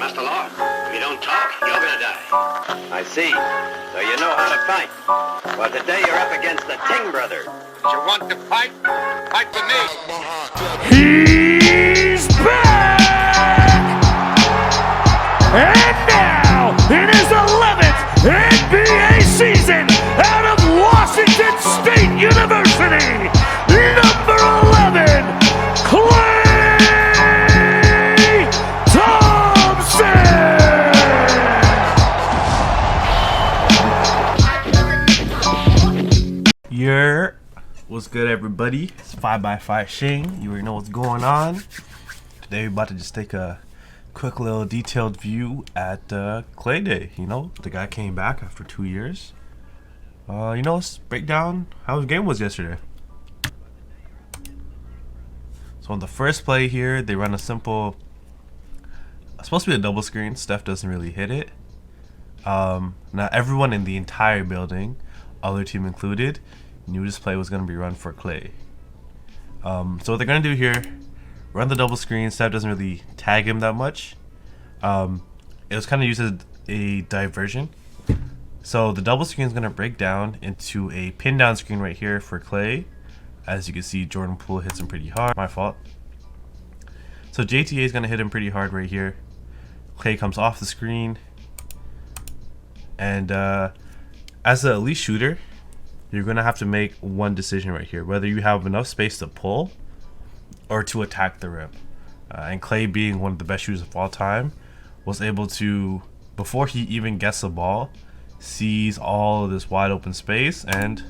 That's the law. If you don't talk, you're gonna die. I see. So you know how to fight. Well, today you're up against the Ting brothers. You want to fight? Fight with me. He's back! And now, in his 11th NBA season, out of Washington State University, number 11, Klay Thompson! What's good, everybody? It's 5x5 Shane. You already know what's going on. Today we're about to just take a quick little detailed view at Klay Day. You know, the guy came back after 2 years. Let's break down how his game was yesterday. So on the first play here, they run a simple, it's supposed to be a double screen. Steph doesn't really hit it. Now everyone in the entire building, other team included, knew this play was going to be run for Klay. So what they're going to do here, run the double screen. Steph doesn't really tag him that much. It was kind of used as a diversion. So the double screen is going to break down into a pin down screen right here for Klay. As you can see, Jordan Poole hits him pretty hard. My fault. So JTA is going to hit him pretty hard right here. Klay comes off the screen. And as an elite shooter, you're going to have to make one decision right here, whether you have enough space to pull or to attack the rim. And Klay, being one of the best shooters of all time, was able to, before he even gets the ball, sees all of this wide open space and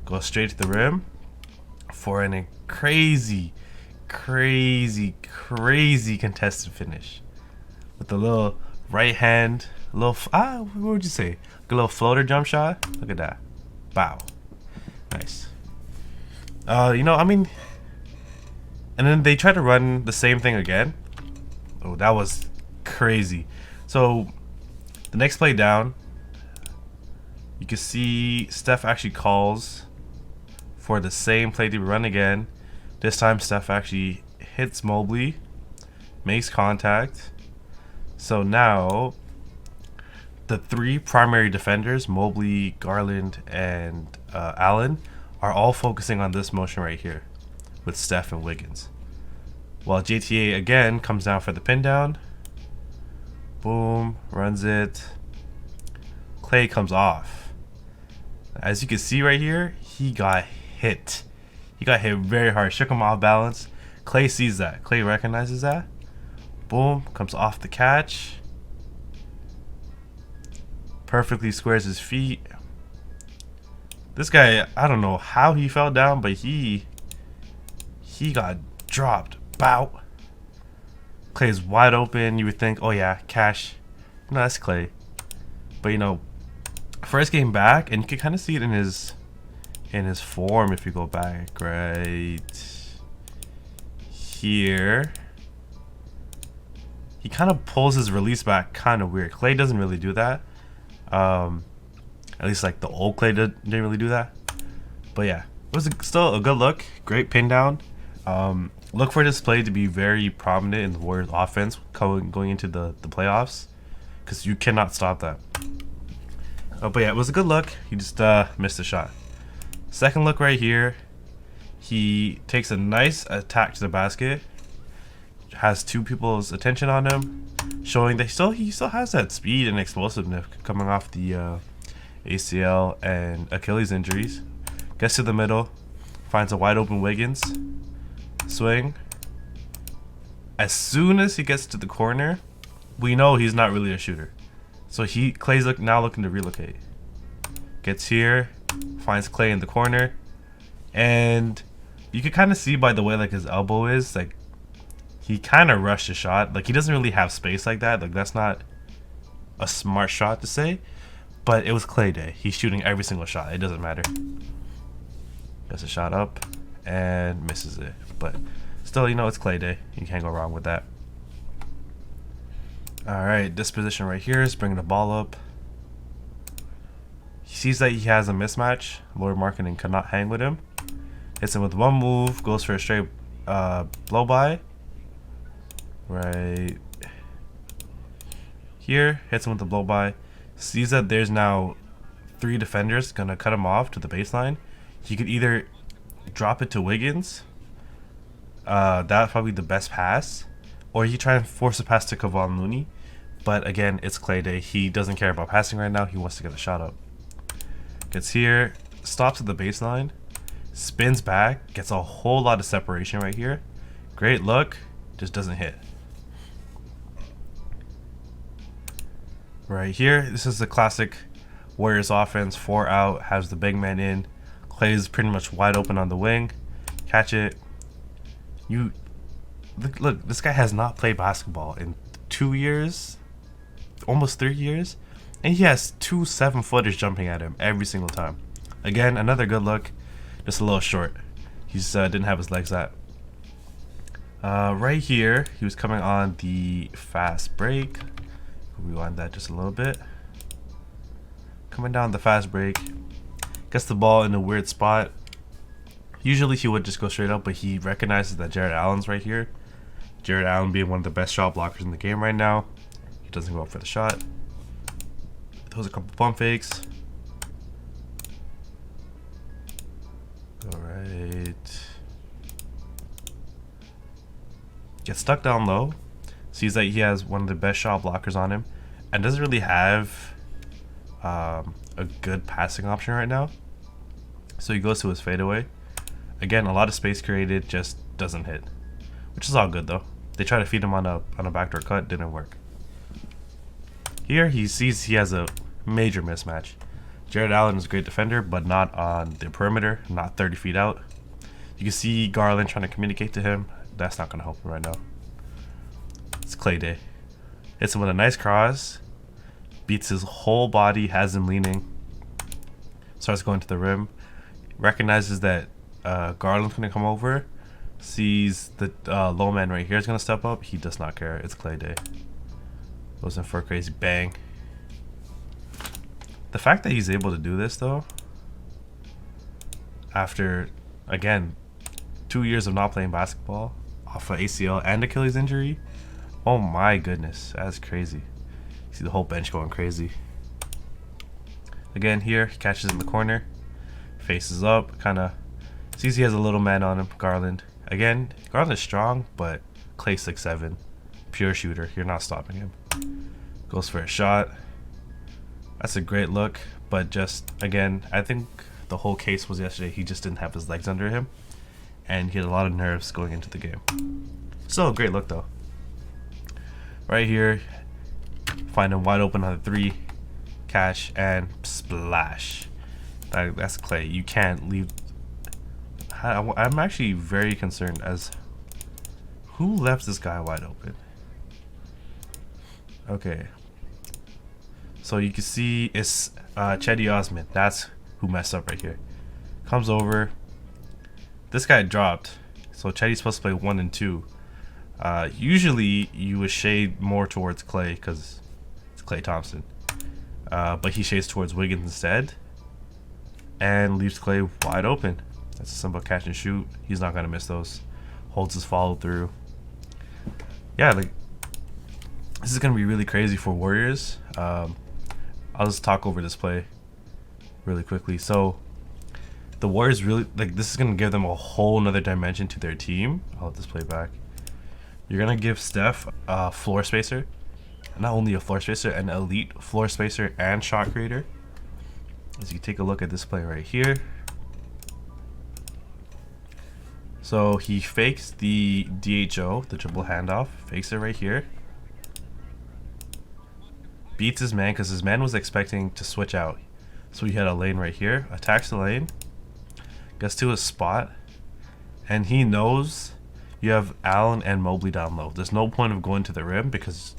goes straight to the rim for a crazy contested finish. With the little right hand, what would you say? Like a little floater jump shot. Look at that. Wow. Nice. And then they try to run the same thing again. Oh, that was crazy. So the next play down, you can see Steph actually calls for the same play to run again. This time Steph actually hits Mobley, makes contact. So now the three primary defenders, Mobley, Garland, and Allen, are all focusing on this motion right here with Steph and Wiggins. While JTA again comes down for the pin down. Boom, runs it. Klay comes off. As you can see right here, he got hit. He got hit very hard, shook him off balance. Klay sees that. Klay recognizes that. Boom, comes off the catch. Perfectly squares his feet. This guy, I don't know how he fell down, but he got dropped. Bow. Klay's wide open. You would think, oh yeah, cash. No, that's Klay. But first game back, and you can kind of see it in his form if you go back right here. He kind of pulls his release back kind of weird. Klay doesn't really do that. At least like the old Klay didn't really do that. But yeah, it was still a good look. Great pin down. Look for this play to be very prominent in the Warriors offense going into the playoffs, because you cannot stop that. But yeah, it was a good look. He just missed the shot. Second look right here, he takes a nice attack to the basket, has two people's attention on him, showing that he still has that speed and explosiveness coming off the ACL and Achilles injuries. Gets to the middle, finds a wide open Wiggins, swing. As soon as he gets to the corner, we know he's not really a shooter. So Klay's now looking to relocate. Gets here, finds Klay in the corner, and you can kind of see by the way like his elbow is, like he kind of rushed a shot. Like he doesn't really have space like that. Like that's not a smart shot to say, but it was Klay Day. He's shooting every single shot. It doesn't matter. Gets a shot up and misses it, but still, it's Klay Day. You can't go wrong with that. Alright, this position right here is bringing the ball up. He sees that he has a mismatch. Lord Marketing cannot hang with him. Hits him with one move, goes for a straight blow by. Right Here, hits him with the blow by. Sees that there's now 3 defenders gonna cut him off to the baseline. He could either drop it to Wiggins. That's probably the best pass. Or he try and force a pass to Kevon Looney. But again, it's Klay Day. He doesn't care about passing right now. He wants to get a shot up. Gets here, stops at the baseline, spins back, gets a whole lot of separation right here. Great look, just doesn't hit. Right here, this is the classic Warriors offense. 4 out, has the big man in. Klay is pretty much wide open on the wing. Catch it. Look, this guy has not played basketball in 2 years, almost 3 years, and he has 2 7-footers jumping at him every single time. Again, another good look, just a little short. He's didn't have his legs at. Right here, he was coming on the fast break. Rewind that just a little bit. Coming down the fast break, gets the ball in a weird spot. Usually he would just go straight up, but he recognizes that Jared Allen's right here. Jared Allen being one of the best shot blockers in the game right now. He doesn't go up for the shot. Throws a couple pump fakes. Alright. Gets stuck down low. Sees that he has one of the best shot blockers on him. And doesn't really have a good passing option right now. So he goes to his fadeaway. Again, a lot of space created, just doesn't hit. Which is all good though. They try to feed him on a backdoor cut, didn't work. Here he sees he has a major mismatch. Jared Allen is a great defender, but not on the perimeter, not 30 feet out. You can see Garland trying to communicate to him. That's not going to help him right now. It's Klay Day. Hits him with a nice cross. Beats his whole body, has him leaning. Starts going to the rim. Recognizes that Garland's going to come over. Sees the low man right here is going to step up. He does not care. It's Klay Day. Goes in for a crazy bang. The fact that he's able to do this though, after, again, 2 years of not playing basketball, off of ACL and Achilles injury, oh my goodness, that's crazy. You see the whole bench going crazy. Again here, he catches in the corner, faces up, kind of sees he has a little man on him, Garland. Again, Garland is strong, but Klay 6'7", pure shooter. You're not stopping him. Goes for a shot. That's a great look, but just, again, I think the whole case was yesterday he just didn't have his legs under him, and he had a lot of nerves going into the game. Still a great look though. Right here, find him wide open on the 3, catch, and splash. That's Klay. You can't leave. I'm actually very concerned as who left this guy wide open. Okay. So you can see it's Cedi Osman. That's who messed up right here. Comes over. This guy dropped. So Chedi's supposed to play 1 and 2. Usually you would shade more towards Klay because it's Klay Thompson. But he shades towards Wiggins instead. And leaves Klay wide open. That's a simple catch and shoot. He's not going to miss those. Holds his follow through. Yeah, like, this is going to be really crazy for Warriors. I'll just talk over this play really quickly. So the Warriors really, like, this is going to give them a whole nother dimension to their team. I'll let this play back. You're going to give Steph a floor spacer. Not only a floor spacer, an elite floor spacer and shot creator. As you take a look at this play right here. So he fakes the DHO, the triple handoff, fakes it right here. Beats his man because his man was expecting to switch out. So he had a lane right here, attacks the lane, gets to his spot, and he knows you have Allen and Mobley down low. There's no point of going to the rim because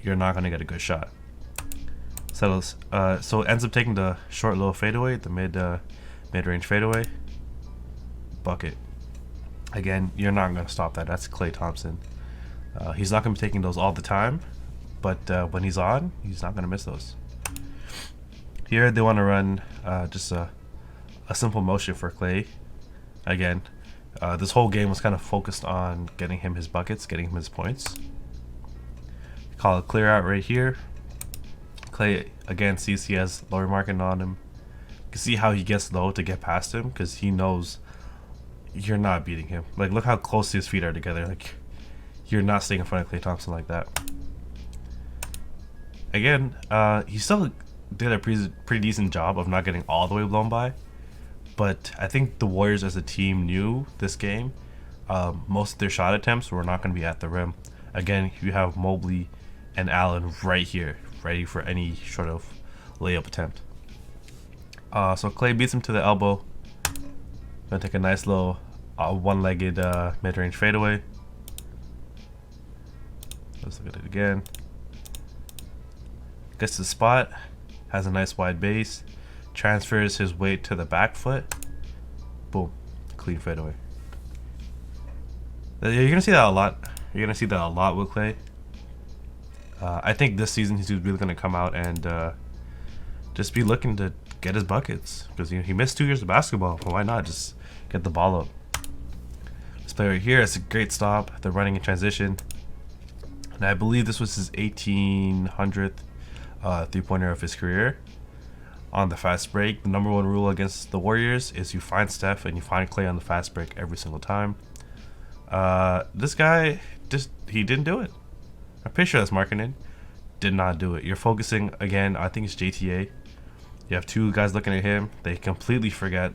you're not going to get a good shot. Settles. So it ends up taking the short little fadeaway, the mid-range fadeaway. Bucket. Again, you're not going to stop that. That's Klay Thompson. He's not going to be taking those all the time, but when he's on, he's not going to miss those. Here they want to run just a simple motion for Klay. Again, this whole game was kind of focused on getting him his buckets, getting him his points. Call it clear out right here. Klay again sees he has lower marking on him. You can see how he gets low to get past him because he knows you're not beating him. Like, look how close his feet are together. Like, you're not staying in front of Klay Thompson like that. Again, he still did a pretty decent job of not getting all the way blown by. But I think the Warriors as a team knew this game. Most of their shot attempts were not going to be at the rim. Again, you have Mobley and Allen right here, ready for any sort of layup attempt. So Klay beats him to the elbow. Gonna take a nice little one-legged mid-range fadeaway. Let's look at it again. Gets to the spot, has a nice wide base, transfers his weight to the back foot. Boom, clean fadeaway. You're gonna see that a lot. You're gonna see that a lot with Klay. I think this season he's really gonna come out and just be looking to get his buckets because he missed 2 years of basketball. Well, why not just get the ball up? This play right here, it's a great stop. They're running in transition, and I believe this was his 1800th three-pointer of his career. On the fast break, the number one rule against the Warriors is you find Steph and you find Klay on the fast break every single time. This guy he didn't do it. I'm pretty sure that's marketing. Did not do it. You're focusing again. I think it's JTA. You have two guys looking at him. They completely forget.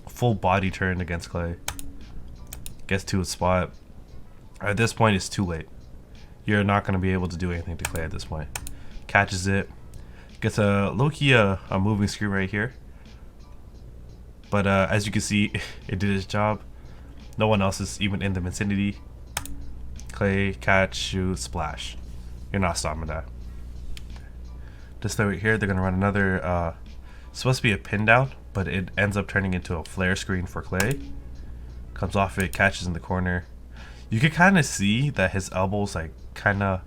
Full body turn against Klay. Gets to his spot. At this point, it's too late. You're not going to be able to do anything to Klay at this point. Catches it. Gets a low-key a moving screen right here. But as you can see, it did its job. No one else is even in the vicinity. Klay, catch, shoot, splash. You're not stopping that. This play right here, they're going to run another, supposed to be a pin down, but it ends up turning into a flare screen for Klay. Comes off it, catches in the corner. You can kind of see that his elbow's like kind of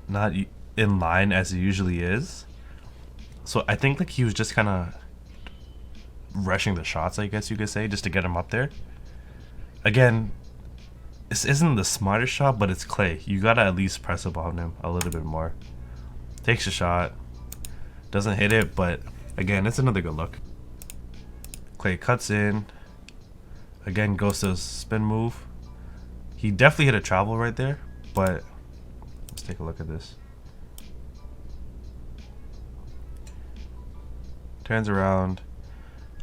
not in line as it usually is. So I think like he was just kind of rushing the shots, I guess you could say, just to get him up there. Again, this isn't the smartest shot, but it's Klay. You gotta at least press upon him a little bit more. Takes a shot, doesn't hit it, but again, it's another good look. Klay cuts in, again goes to a spin move. He definitely hit a travel right there, but let's take a look at this. Turns around.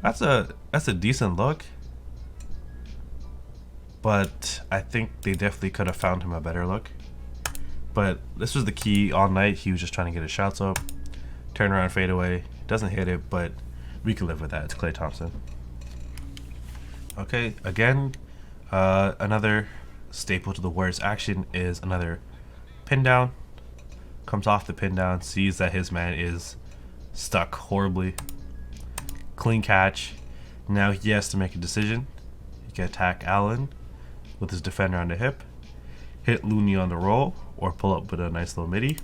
That's a decent look. But I think they definitely could have found him a better look. But this was the key all night. He was just trying to get his shots up. Turn around, fade away. Doesn't hit it, but we can live with that. It's Klay Thompson. Okay, again, another staple to the Warriors action is another pin down. Comes off the pin down, sees that his man is stuck horribly. Clean catch. Now he has to make a decision. He can attack Allen with his defender on the hip, hit Looney on the roll, or pull up with a nice little midi.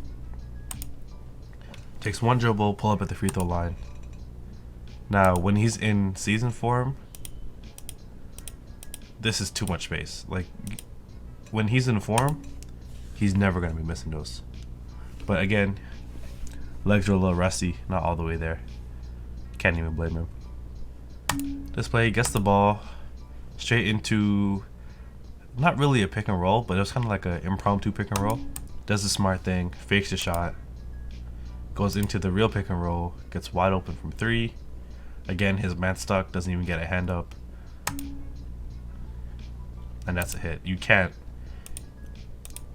Takes one dribble, pull up at the free throw line. Now, when he's in season form, this is too much space. Like, when he's in form, he's never going to be missing those. But again, legs are a little rusty, not all the way there. Can't even blame him. This play gets the ball straight into not really a pick and roll, but it was kind of like an impromptu pick and roll. Does the smart thing, fakes the shot, goes into the real pick and roll, gets wide open from three. Again, his man stuck, doesn't even get a hand up. And that's a hit. You can't.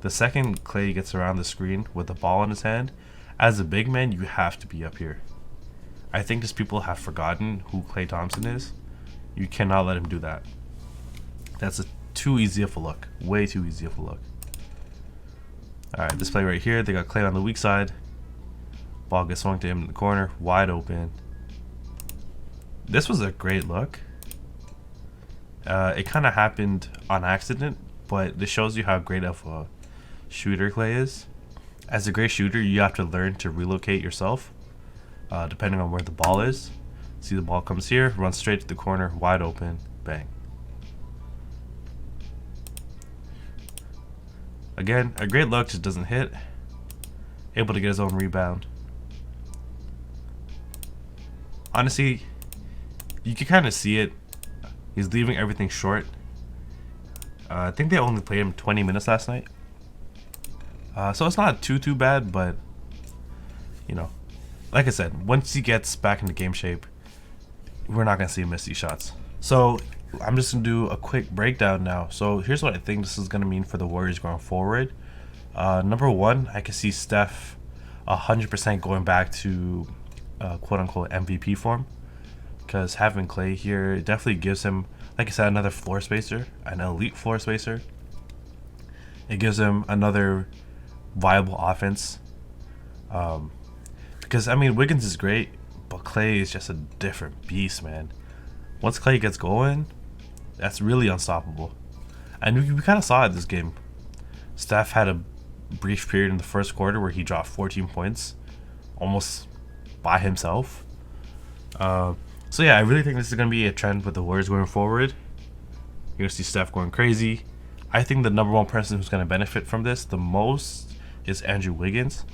The second Klay gets around the screen with the ball in his hand, as a big man, you have to be up here. I think just people have forgotten who Klay Thompson is. You cannot let him do that. That's too easy of a look. Way too easy of a look. Alright, this play right here, they got Klay on the weak side. Ball gets swung to him in the corner, wide open. This was a great look. It kind of happened on accident, but this shows you how great of a shooter Klay is. As a great shooter, you have to learn to relocate yourself, depending on where the ball is. See, the ball comes here, runs straight to the corner, wide open, bang. Again, a great look, just doesn't hit. Able to get his own rebound. honestly, you can kind of see it. He's leaving everything short. I think they only played him 20 minutes last night. So it's not too bad, but you know, like I said, once he gets back into game shape, we're not gonna see him miss these shots. So I'm just gonna do a quick breakdown now. So here's what I think this is gonna mean for the Warriors going forward. Number one, I can see Steph 100% going back to quote unquote MVP form, because having Klay here definitely gives him, like I said, another floor spacer, an elite floor spacer. It gives him another viable offense. Because I mean, Wiggins is great, but Klay is just a different beast, man. Once Klay gets going, that's really unstoppable. And we kind of saw it this game. Steph had a brief period in the first quarter where he dropped 14 points, almost by himself. So yeah, I really think this is going to be a trend with the Warriors going forward. You're going to see Steph going crazy. I think the number one person who's going to benefit from this the most is Andrew Wiggins,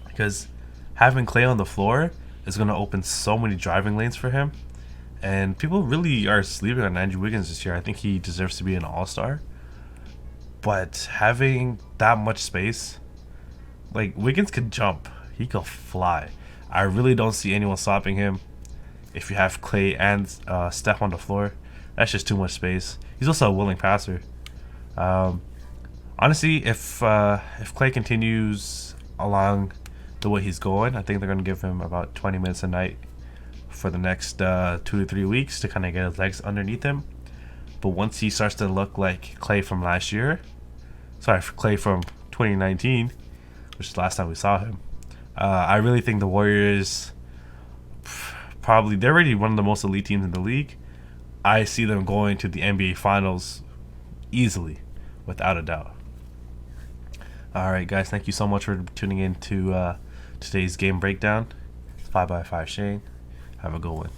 because having Klay on the floor is going to open so many driving lanes for him. And people really are sleeping on Andrew Wiggins this year. I think he deserves to be an all-star. But having that much space, like, Wiggins could jump. He could fly. I really don't see anyone stopping him. If you have Klay and Steph on the floor, that's just too much space. He's also a willing passer. Honestly, if Klay continues along the way he's going, I think they're going to give him about 20 minutes a night for the next 2 to 3 weeks to kind of get his legs underneath him. But once he starts to look like Klay from last year, Klay from 2019, which is the last time we saw him, I really think the Warriors, they're already one of the most elite teams in the league. I see them going to the NBA Finals easily, without a doubt. Alright guys, thank you so much for tuning in to today's game breakdown. It's 5x5 Shane. Have a good one.